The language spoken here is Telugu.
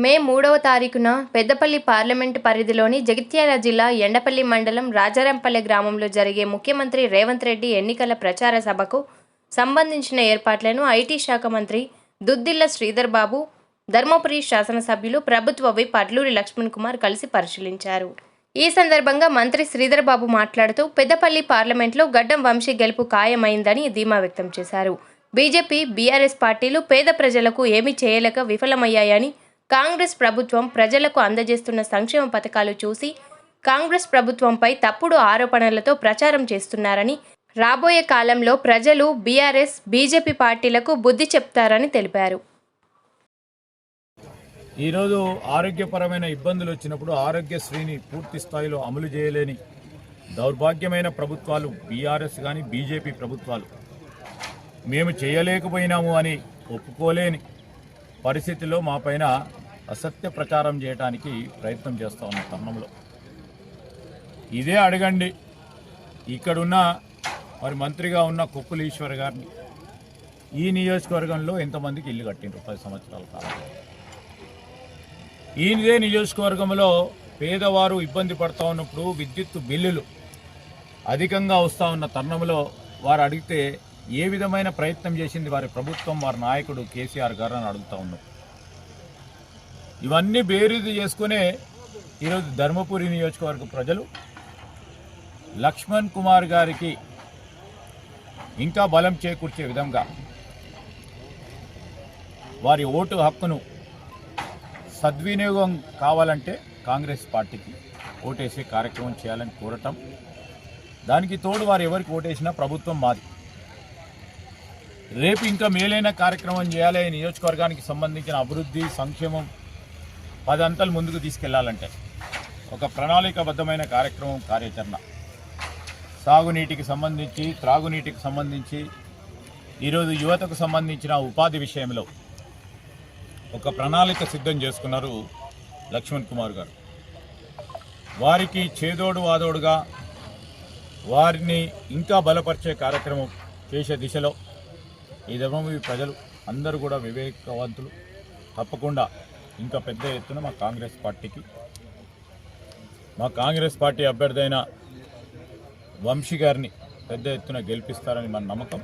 మే 3వ తారీఖున పెద్దపల్లి పార్లమెంటు పరిధిలోని జగిత్యాల జిల్లా ఎండపల్లి మండలం రాజారాంపల్లె గ్రామంలో జరిగే ముఖ్యమంత్రి రేవంత్ రెడ్డి ఎన్నికల ప్రచార సభకు సంబంధించిన ఏర్పాట్లను ఐటీ శాఖ మంత్రి దుద్దిళ్ల శ్రీధర్ బాబు, ధర్మపురి శాసనసభ్యులు ప్రభుత్వ విప్ అడ్లూరి లక్ష్మణ్ కుమార్ కలిసి పరిశీలించారు. ఈ సందర్భంగా మంత్రి శ్రీధర్ బాబు మాట్లాడుతూ పెద్దపల్లి పార్లమెంట్లో గడ్డం వంశీ గెలుపు ఖాయమైందని ధీమా వ్యక్తం చేశారు. బీజేపీ, బీఆర్ఎస్ పార్టీలు పేద ప్రజలకు ఏమీ చేయలేక విఫలమయ్యాయని, కాంగ్రెస్ ప్రభుత్వం ప్రజలకు అందజేస్తున్న సంక్షేమ పథకాలు చూసి కాంగ్రెస్ ప్రభుత్వంపై తప్పుడు ఆరోపణలతో ప్రచారం చేస్తున్నారని, రాబోయే కాలంలో ప్రజలు బీఆర్ఎస్, బీజేపీ పార్టీలకు బుద్ధి చెప్తారని తెలిపారు. ఈరోజు ఆరోగ్యపరమైన ఇబ్బందులు వచ్చినప్పుడు ఆరోగ్యశ్రీని పూర్తి స్థాయిలో అమలు చేయలేని దౌర్భాగ్యమైన ప్రభుత్వాలు బీఆర్ఎస్ కానీ బీజేపీ ప్రభుత్వాలు మేము చేయలేకపోయినాము అని ఒప్పుకోలేని పరిస్థితిలో మా పైన అసత్య ప్రచారం చేయడానికి ప్రయత్నం చేస్తూ ఉన్న తరుణంలో ఇదే అడగండి. ఇక్కడున్న మరి మంత్రిగా ఉన్న కొప్పుల ఈశ్వర్ గారిని ఈ నియోజకవర్గంలో ఎంతమందికి ఇల్లు కట్టిండ్రు 10 సంవత్సరాల కాలంలో. ఈయనదే నియోజకవర్గంలో పేదవారు ఇబ్బంది పడుతూ ఉన్నప్పుడు విద్యుత్ బిల్లులు అధికంగా వస్తూ ఉన్న తరుణంలో వారు అడిగితే ఏ విధమైన ప్రయత్నం చేసింది వారి ప్రభుత్వం, వారి నాయకుడు కేసీఆర్ గారు అని అడుగుతూ ఉన్నాం. ఇవన్నీ బేరీజు చేసుకునే ఈరోజు ధర్మపురి నియోజకవర్గ ప్రజలు లక్ష్మణ్ కుమార్ గారికి ఇంకా బలం చేకూర్చే విధంగా వారి ఓటు హక్కును సద్వినియోగం కావాలంటే కాంగ్రెస్ పార్టీకి ఓటేసే కార్యక్రమం చేయాలని కోరటం, దానికి తోడు వారు ఎవరికి ఓటేసినా ప్రభుత్వం మాది. రేపు ఇంకా మేలైన కార్యక్రమం చేయాలి. నియోజకవర్గానికి సంబంధించిన అభివృద్ధి, సంక్షేమం 10 అంతలు ముందుకు తీసుకెళ్లాలంటే ఒక ప్రణాళికాబద్ధమైన కార్యక్రమం, కార్యాచరణ, సాగునీటికి సంబంధించి, త్రాగునీటికి సంబంధించి, ఈరోజు యువతకు సంబంధించిన ఉపాధి విషయంలో ఒక ప్రణాళిక సిద్ధం చేసుకున్నారు లక్ష్మణ్ కుమార్ గారు. వారికి చేదోడు వాదోడుగా వారిని ఇంకా బలపరిచే కార్యక్రమం చేసే దిశలో ఈ ధర్మపురి ప్రజలు అందరూ కూడా వివేకవంతులు. తప్పకుండా ఇంకా పెద్ద ఎత్తున మా కాంగ్రెస్ పార్టీ అభ్యర్థి అయిన వంశీ గారిని పెద్ద ఎత్తున గెలిపిస్తారని మన నమ్మకం.